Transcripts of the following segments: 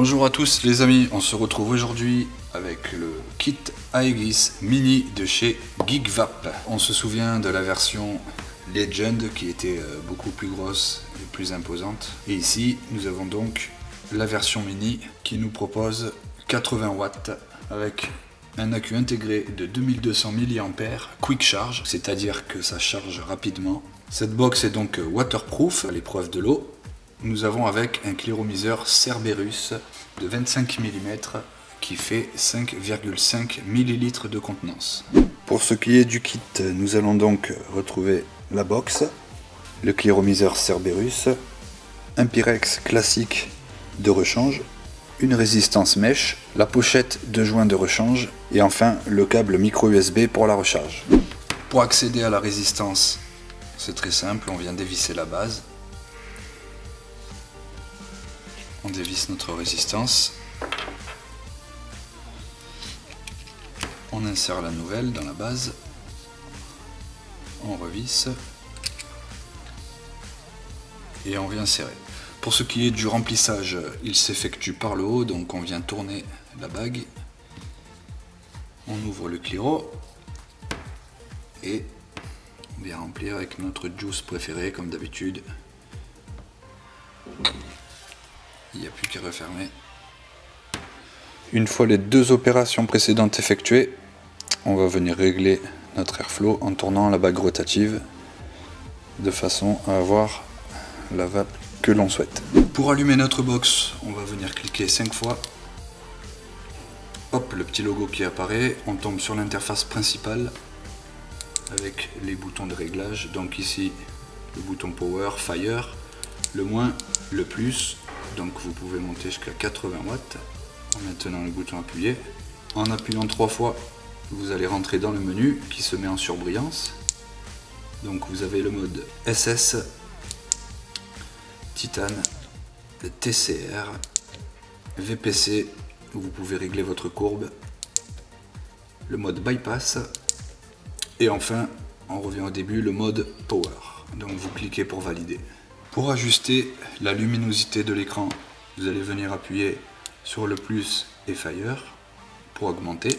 Bonjour à tous les amis, on se retrouve aujourd'hui avec le kit Aegis Mini de chez Geekvap. On se souvient de la version Legend qui était beaucoup plus grosse et plus imposante. Et ici nous avons donc la version Mini qui nous propose 80 watts avec un accu intégré de 2200 mAh Quick Charge, c'est-à-dire que ça charge rapidement. Cette box est donc waterproof à l'épreuve de l'eau. Nous avons avec un cléromiseur Cerberus de 25 mm qui fait 5,5 ml de contenance. Pour ce qui est du kit, nous allons donc retrouver la box, le cléromiseur Cerberus, un Pyrex classique de rechange, une résistance mèche, la pochette de joint de rechange et enfin le câble micro USB pour la recharge. Pour accéder à la résistance, c'est très simple, on vient dévisser la base. On dévisse notre résistance. On insère la nouvelle dans la base. On revisse. Et on vient serrer. Pour ce qui est du remplissage, il s'effectue par le haut, donc on vient tourner la bague. On ouvre le cléro. Et on vient remplir avec notre juice préférée comme d'habitude. Il n'y a plus qu'à refermer. Une fois les deux opérations précédentes effectuées, on va venir régler notre airflow en tournant la bague rotative de façon à avoir la vape que l'on souhaite. Pour allumer notre box, on va venir cliquer 5 fois. Hop, le petit logo qui apparaît. On tombe sur l'interface principale avec les boutons de réglage. Donc ici, le bouton Power, Fire, le moins, le plus. Donc vous pouvez monter jusqu'à 80 watts en maintenant le bouton appuyé. En appuyant 3 fois, vous allez rentrer dans le menu qui se met en surbrillance. Donc vous avez le mode SS, Titane, TCR, VPC, où vous pouvez régler votre courbe, le mode Bypass, et enfin, on revient au début, le mode Power. Donc vous cliquez pour valider. Pour ajuster la luminosité de l'écran, vous allez venir appuyer sur le plus et Fire pour augmenter.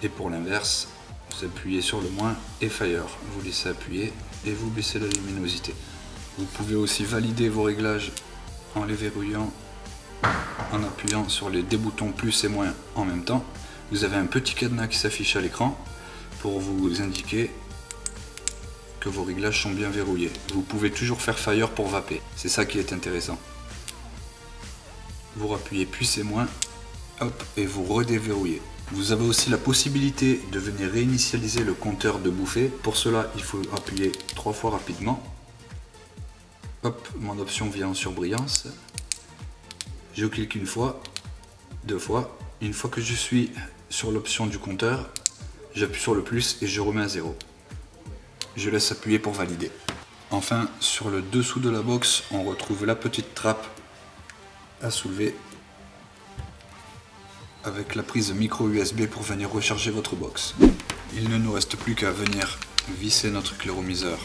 Et pour l'inverse, vous appuyez sur le moins et Fire. Vous laissez appuyer et vous baissez la luminosité. Vous pouvez aussi valider vos réglages en les verrouillant, en appuyant sur les deux boutons plus et moins en même temps. Vous avez un petit cadenas qui s'affiche à l'écran pour vous indiquer que vos réglages sont bien verrouillés. Vous pouvez toujours faire Fire pour vaper, c'est ça qui est intéressant. Vous rappuyez plus et moins, hop, et vous redéverrouillez. Vous avez aussi la possibilité de venir réinitialiser le compteur de bouffée. Pour cela, il faut appuyer 3 fois rapidement. Hop, mon option vient en surbrillance. Je clique une fois, 2 fois. Une fois que je suis sur l'option du compteur, j'appuie sur le plus et je remets à 0. Je laisse appuyer pour valider. Enfin, sur le dessous de la box, on retrouve la petite trappe à soulever avec la prise micro USB pour venir recharger votre box. Il ne nous reste plus qu'à venir visser notre cléromiseur.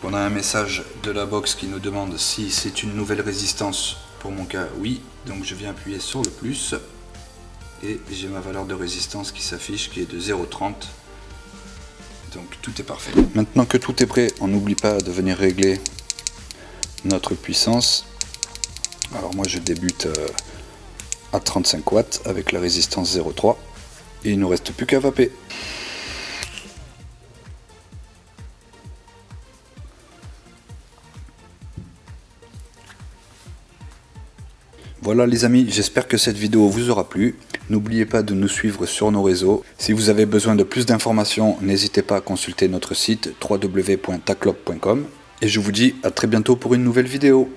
On a un message de la box qui nous demande si c'est une nouvelle résistance. Pour mon cas, oui. Donc je viens appuyer sur le plus et j'ai ma valeur de résistance qui s'affiche qui est de 0,30. Donc tout est parfait. Maintenant que tout est prêt, on n'oublie pas de venir régler notre puissance. Alors moi je débute à 35 watts avec la résistance 0,3 et il ne nous reste plus qu'à vaper. Voilà les amis, j'espère que cette vidéo vous aura plu. N'oubliez pas de nous suivre sur nos réseaux. Si vous avez besoin de plus d'informations, n'hésitez pas à consulter notre site www.taclop.com. Et je vous dis à très bientôt pour une nouvelle vidéo.